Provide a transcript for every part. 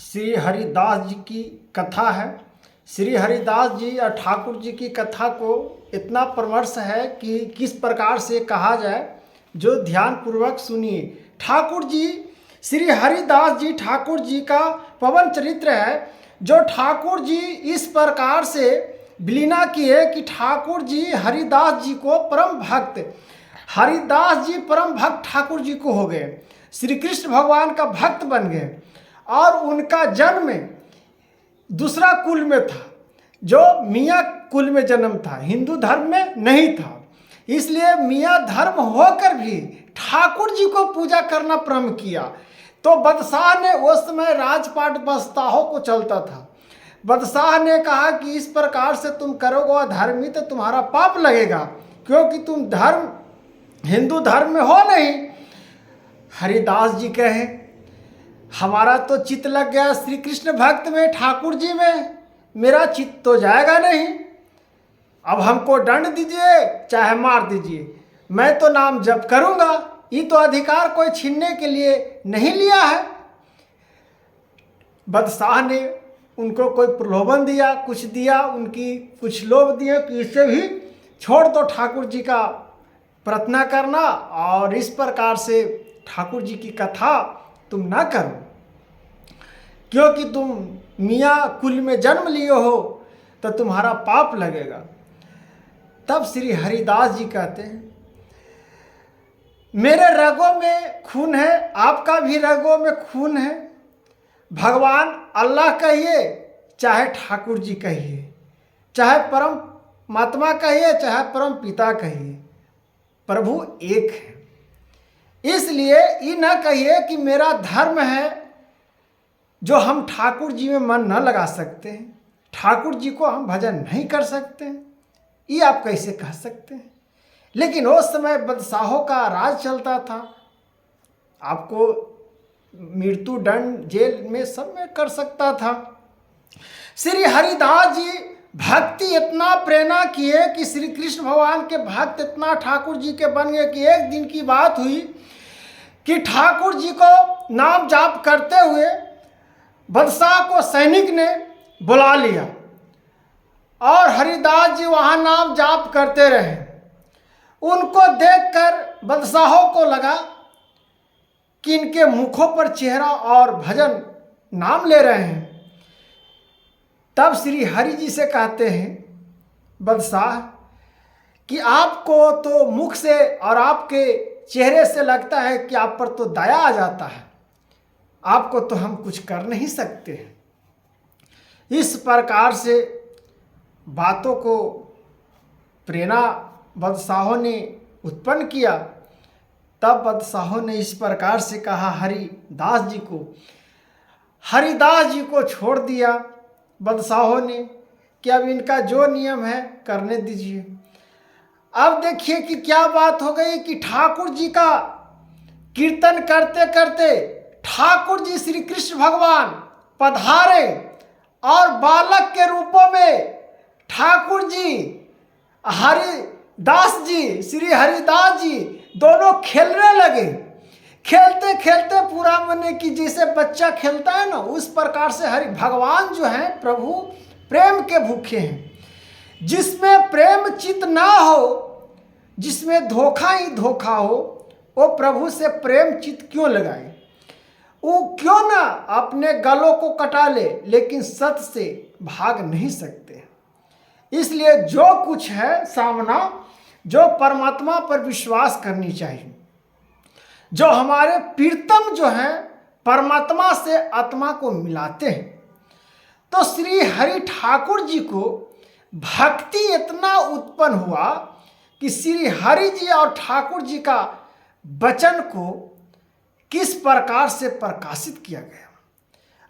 श्री हरिदास जी की कथा है। श्री हरिदास जी और ठाकुर जी की कथा को इतना परामर्श है कि किस प्रकार से कहा जाए, जो ध्यान पूर्वक सुनिए। ठाकुर जी, श्री हरिदास जी ठाकुर जी का पवन चरित्र है, जो ठाकुर जी इस प्रकार से विलीना किए कि ठाकुर जी हरिदास जी को परम भक्त, हरिदास जी परम भक्त ठाकुर जी को हो गए, श्री कृष्ण भगवान का भक्त बन गए। और उनका जन्म दूसरा कुल में था, जो मियाँ कुल में जन्म था, हिंदू धर्म में नहीं था। इसलिए मियाँ धर्म होकर भी ठाकुर जी को पूजा करना प्रारंभ किया। तो बादशाह ने उस समय राजपाट बस्ताहों को चलता था। बादशाह ने कहा कि इस प्रकार से तुम करोगे अधर्मी तो तुम्हारा पाप लगेगा, क्योंकि तुम धर्म हिंदू धर्म में हो नहीं। हरिदास जी कहे, हमारा तो चित्त लग गया श्री कृष्ण भक्त में, ठाकुर जी में, मेरा चित्त तो जाएगा नहीं। अब हमको दंड दीजिए चाहे मार दीजिए, मैं तो नाम जप करूंगा। ये तो अधिकार कोई छीनने के लिए नहीं लिया है। बादशाह ने उनको कोई प्रलोभन दिया, कुछ दिया, उनकी कुछ लोभ दिए कि इससे भी छोड़ दो ठाकुर जी का प्रार्थना करना, और इस प्रकार से ठाकुर जी की कथा तुम ना करो, क्योंकि तुम मियाँ कुल में जन्म लिए हो तो तुम्हारा पाप लगेगा। तब श्री हरिदास जी कहते हैं, मेरे रगों में खून है, आपका भी रगों में खून है। भगवान अल्लाह कहिए चाहे ठाकुर जी कहिए, चाहे परम महात्मा कहिए चाहे परम पिता कहिए, प्रभु एक है। इसलिए ये न कहिए कि मेरा धर्म है जो हम ठाकुर जी में मन न लगा सकते हैं, ठाकुर जी को हम भजन नहीं कर सकते हैं, ये आप कैसे कह सकते हैं। लेकिन उस समय बादशाहों का राज चलता था, आपको मृत्यु दंड जेल में सब में कर सकता था। श्री हरिदास जी भक्ति इतना प्रेरणा किए कि श्री कृष्ण भगवान के भक्त इतना ठाकुर जी के बन गए कि एक दिन की बात हुई कि ठाकुर जी को नाम जाप करते हुए बादशाह को सैनिक ने बुला लिया, और हरिदास जी वहाँ नाम जाप करते रहे। उनको देखकर बादशाहों को लगा कि इनके मुखों पर चेहरा और भजन नाम ले रहे हैं। तब श्री हरि जी से कहते हैं बादशाह कि आपको तो मुख से और आपके चेहरे से लगता है कि आप पर तो दया आ जाता है, आपको तो हम कुछ कर नहीं सकते हैं। इस प्रकार से बातों को प्रेरणा बादशाहों ने उत्पन्न किया। तब बादशाहों ने इस प्रकार से कहा हरिदास जी को, हरिदास जी को छोड़ दिया बादशाहों ने कि अब इनका जो नियम है करने दीजिए। अब देखिए कि क्या बात हो गई कि ठाकुर जी का कीर्तन करते करते ठाकुर जी श्री कृष्ण भगवान पधारे, और बालक के रूपों में ठाकुर जी हरिदास जी, श्री हरिदास जी दोनों खेलने लगे। खेलते खेलते पूरा मने कि जैसे बच्चा खेलता है ना, उस प्रकार से हरि भगवान जो है प्रभु प्रेम के भूखे हैं। जिसमें प्रेम चित ना हो, जिसमें धोखा ही धोखा हो, वो प्रभु से प्रेम चित क्यों लगाए। वो क्यों ना अपने गलों को कटा ले, लेकिन सत्य से भाग नहीं सकते। इसलिए जो कुछ है सामना, जो परमात्मा पर विश्वास करनी चाहिए। जो हमारे प्रीतम जो हैं परमात्मा से आत्मा को मिलाते हैं। तो श्री हरि ठाकुर जी को भक्ति इतना उत्पन्न हुआ कि श्री हरि जी और ठाकुर जी का वचन को किस प्रकार से प्रकाशित किया गया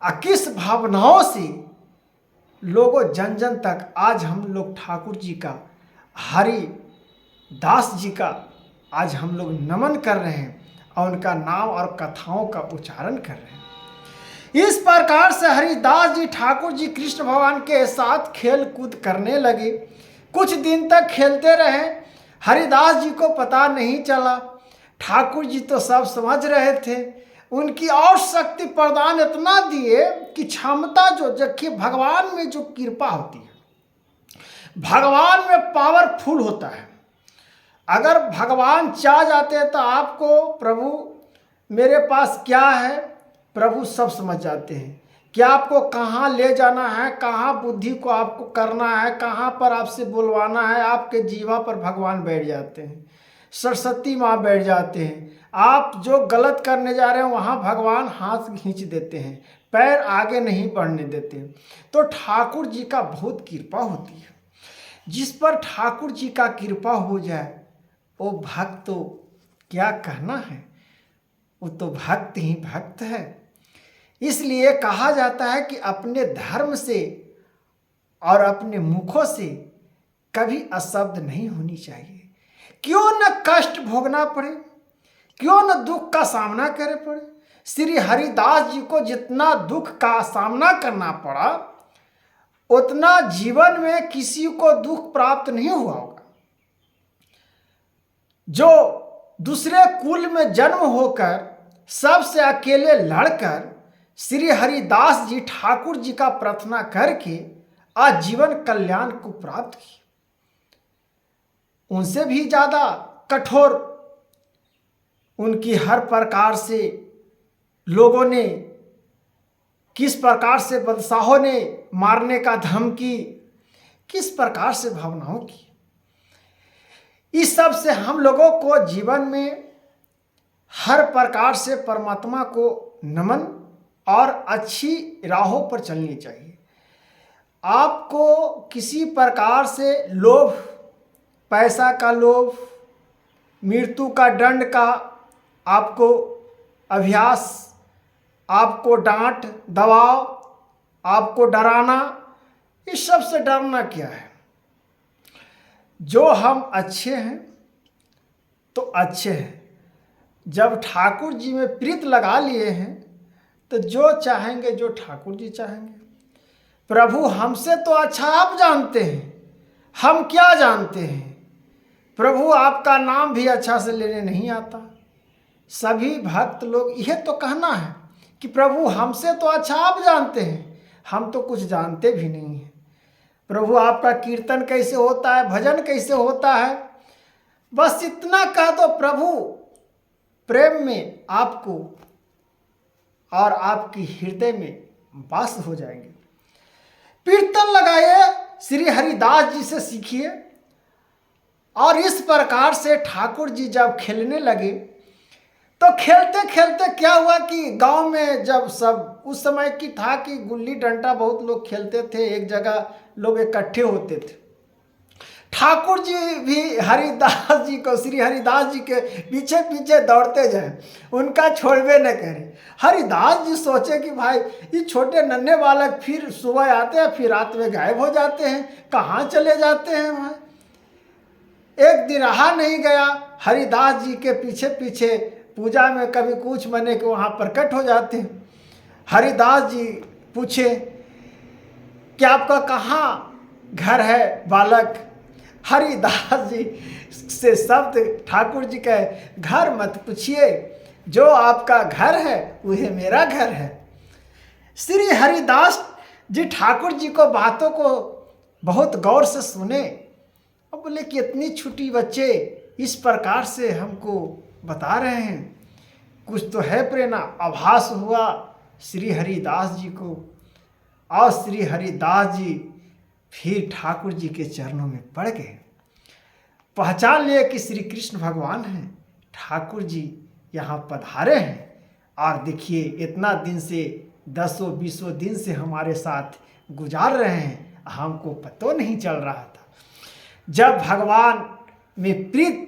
और किस भावनाओं से लोगों जन जन तक आज हम लोग ठाकुर जी का, हरिदास जी का आज हम लोग नमन कर रहे हैं और उनका नाम और कथाओं का उच्चारण कर रहे हैं। इस प्रकार से हरिदास जी ठाकुर जी कृष्ण भगवान के साथ खेल कूद करने लगे। कुछ दिन तक खेलते रहे। हरिदास जी को पता नहीं चला, ठाकुर जी तो सब समझ रहे थे उनकी और शक्ति प्रदान इतना दिए कि क्षमता जो देखिए भगवान में जो कृपा होती है, भगवान में पावरफुल होता है। अगर भगवान चाह जाते हैं तो आपको प्रभु मेरे पास क्या है, प्रभु सब समझ जाते हैं कि आपको कहाँ ले जाना है, कहाँ बुद्धि को आपको करना है, कहाँ पर आपसे बुलवाना है। आपके जीवा पर भगवान बैठ जाते हैं, सरस्वती माँ बैठ जाते हैं। आप जो गलत करने जा रहे हैं वहाँ भगवान हाथ खींच देते हैं, पैर आगे नहीं बढ़ने देते। तो ठाकुर जी का बहुत कृपा होती है। जिस पर ठाकुर जी का कृपा हो जाए वो भक्त तो क्या कहना है, वो तो भक्त ही भक्त है। इसलिए कहा जाता है कि अपने धर्म से और अपने मुखों से कभी अशब्द नहीं होनी चाहिए। क्यों न कष्ट भोगना पड़े, क्यों न दुख का सामना करे पड़े। श्री हरिदास जी को जितना दुख का सामना करना पड़ा उतना जीवन में किसी को दुख प्राप्त नहीं हुआ होगा। जो दूसरे कुल में जन्म होकर सबसे अकेले लड़कर श्री हरिदास जी ठाकुर जी का प्रार्थना करके आजीवन कल्याण को प्राप्त किए, उनसे भी ज्यादा कठोर उनकी हर प्रकार से लोगों ने, किस प्रकार से बादशाहों ने मारने का धमकी, किस प्रकार से भावनाओं की। इस सब से हम लोगों को जीवन में हर प्रकार से परमात्मा को नमन और अच्छी राहों पर चलनी चाहिए। आपको किसी प्रकार से लोभ, पैसा का लोभ, मृत्यु का दंड का आपको अभ्यास, आपको डांट दबाव, आपको डराना, इस सब से डरना क्या है। जो हम अच्छे हैं तो अच्छे हैं। जब ठाकुर जी में प्रीत लगा लिए हैं तो जो चाहेंगे, जो ठाकुर जी चाहेंगे। प्रभु हमसे तो अच्छा आप जानते हैं, हम क्या जानते हैं। प्रभु आपका नाम भी अच्छा से लेने नहीं आता। सभी भक्त लोग यह तो कहना है कि प्रभु हमसे तो अच्छा आप जानते हैं, हम तो कुछ जानते भी नहीं हैं। प्रभु आपका कीर्तन कैसे होता है, भजन कैसे होता है, बस इतना कह दो, प्रभु प्रेम में आपको और आपकी हृदय में वास हो जाएंगे। कीर्तन लगाइए, श्री हरिदास जी से सीखिए। और इस प्रकार से ठाकुर जी जब खेलने लगे तो खेलते खेलते क्या हुआ कि गांव में जब सब उस समय की था कि गुल्ली डंडा बहुत लोग खेलते थे, एक जगह लोग इकट्ठे होते थे। ठाकुर जी भी हरिदास जी को, श्री हरिदास जी के पीछे पीछे दौड़ते जाए, उनका छोड़वे न करें। हरिदास जी सोचे कि भाई ये छोटे नन्हे बालक फिर सुबह आते हैं फिर रात में गायब हो जाते हैं, कहाँ चले जाते हैं वहाँ। एक दिन रहा नहीं गया, हरिदास जी के पीछे पीछे पूजा में कभी कुछ मने के वहाँ प्रकट हो जाते हैं। हरिदास जी पूछे कि आपका कहाँ घर है बालक। हरिदास जी से शब्द ठाकुर जी कहे, घर मत पूछिए, जो आपका घर है वह मेरा घर है। श्री हरिदास जी ठाकुर जी को बातों को बहुत गौर से सुने और बोले कि इतनी छोटी बच्चे इस प्रकार से हमको बता रहे हैं, कुछ तो है प्रेरणा। आभास हुआ श्री हरिदास जी को और श्री हरिदास जी फिर ठाकुर जी के चरणों में पड़ गए। पहचान लिए कि श्री कृष्ण भगवान हैं, ठाकुर जी यहाँ पधारे हैं। और देखिए इतना दिन से 10-20 दिन से हमारे साथ गुजार रहे हैं, हमको पता नहीं चल रहा था। जब भगवान में प्रीत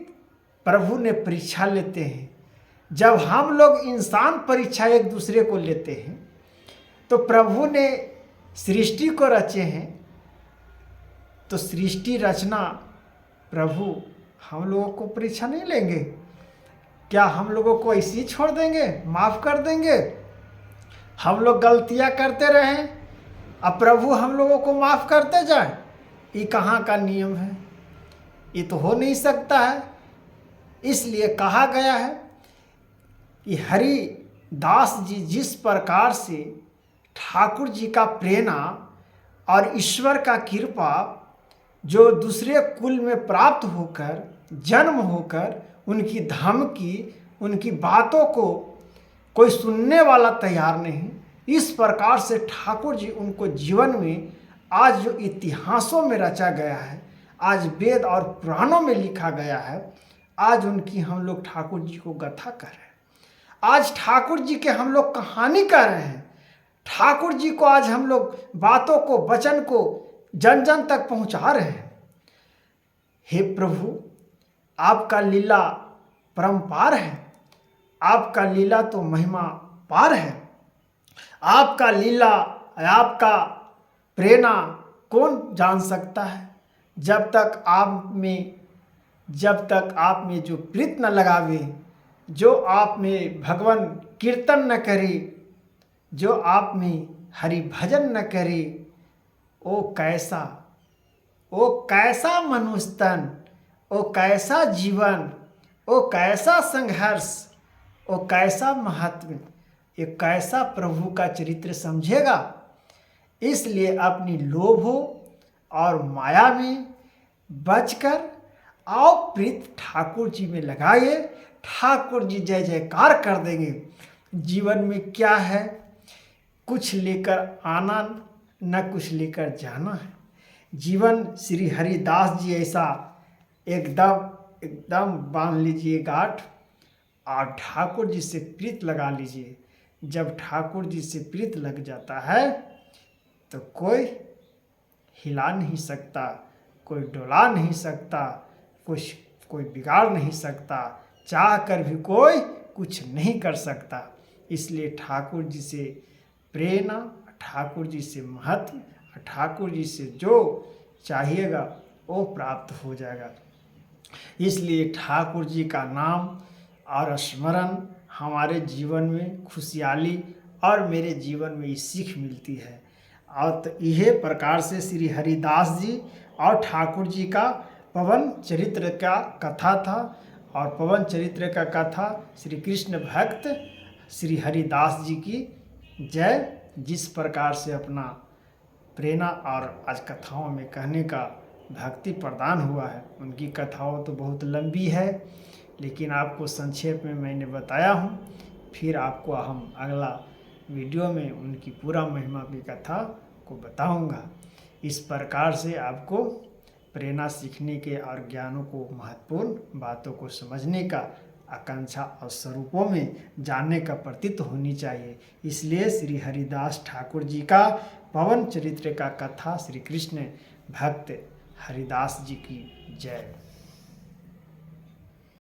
प्रभु ने परीक्षा लेते हैं, जब हम लोग इंसान परीक्षा एक दूसरे को लेते हैं, तो प्रभु ने सृष्टि को रचे हैं, तो सृष्टि रचना प्रभु हम लोगों को परीक्षा नहीं लेंगे क्या? हम लोगों को ऐसे ही छोड़ देंगे, माफ़ कर देंगे? हम लोग गलतियां करते रहें अब प्रभु हम लोगों को माफ़ करते जाए, ये कहाँ का नियम है? ये तो हो नहीं सकता है। इसलिए कहा गया है कि हरि दास जी जिस प्रकार से ठाकुर जी का प्रेरणा और ईश्वर का कृपा जो दूसरे कुल में प्राप्त होकर जन्म होकर उनकी धमकी उनकी बातों को कोई सुनने वाला तैयार नहीं, इस प्रकार से ठाकुर जी उनको जीवन में आज जो इतिहासों में रचा गया है, आज वेद और पुराणों में लिखा गया है, आज उनकी हम लोग ठाकुर जी को गाथा कर रहे हैं, आज ठाकुर जी के हम लोग कहानी कर रहे हैं, ठाकुर जी को आज हम लोग बातों को वचन को जन जन तक पहुंचा रहे हैं। हे प्रभु, आपका लीला परम्पार है, आपका लीला तो महिमा पार है, आपका लीला आपका प्रेरणा कौन जान सकता है। जब तक आप में जो प्रीत न लगावे, जो आप में भगवान कीर्तन न करे, जो आप में हरि भजन न करे, ओ कैसा मनुष्य तन, ओ कैसा जीवन, ओ कैसा संघर्ष, ओ कैसा महत्व, ये कैसा प्रभु का चरित्र समझेगा। इसलिए अपनी लोभों और माया में बचकर आओ प्रीत ठाकुर जी में लगाइए, ठाकुर जी जय जयकार कर देंगे। जीवन में क्या है, कुछ लेकर आना न कुछ लेकर जाना है। जीवन श्री हरिदास जी ऐसा एकदम बांध लीजिए गांठ और ठाकुर जी से प्रीत लगा लीजिए। जब ठाकुर जी से प्रीत लग जाता है तो कोई हिला नहीं सकता, कोई डोला नहीं सकता, कोई बिगाड़ नहीं सकता, चाह कर भी कोई कुछ नहीं कर सकता। इसलिए ठाकुर जी से प्रेरणा, ठाकुर जी से महत्व, ठाकुर जी से जो चाहिएगा वो प्राप्त हो जाएगा। इसलिए ठाकुर जी का नाम और स्मरण हमारे जीवन में खुशहाली और मेरे जीवन में ये सीख मिलती है। और तो यह प्रकार से श्री हरिदास जी और ठाकुर जी का पवन चरित्र का कथा था। और पवन चरित्र का कथा श्री कृष्ण भक्त श्री हरिदास जी की जय। जिस प्रकार से अपना प्रेरणा और आज कथाओं में कहने का भक्ति प्रदान हुआ है, उनकी कथाओं तो बहुत लंबी है, लेकिन आपको संक्षेप में मैंने बताया हूँ। फिर आपको हम अगला वीडियो में उनकी पूरा महिमा की कथा को बताऊंगा। इस प्रकार से आपको प्रेरणा सीखने के और ज्ञानों को महत्वपूर्ण बातों को समझने का आकांक्षा और स्वरूपों में जानने का प्रतीत होनी चाहिए। इसलिए श्री हरिदास ठाकुर जी का पवन चरित्र का कथा श्री कृष्ण भक्त हरिदास जी की जय।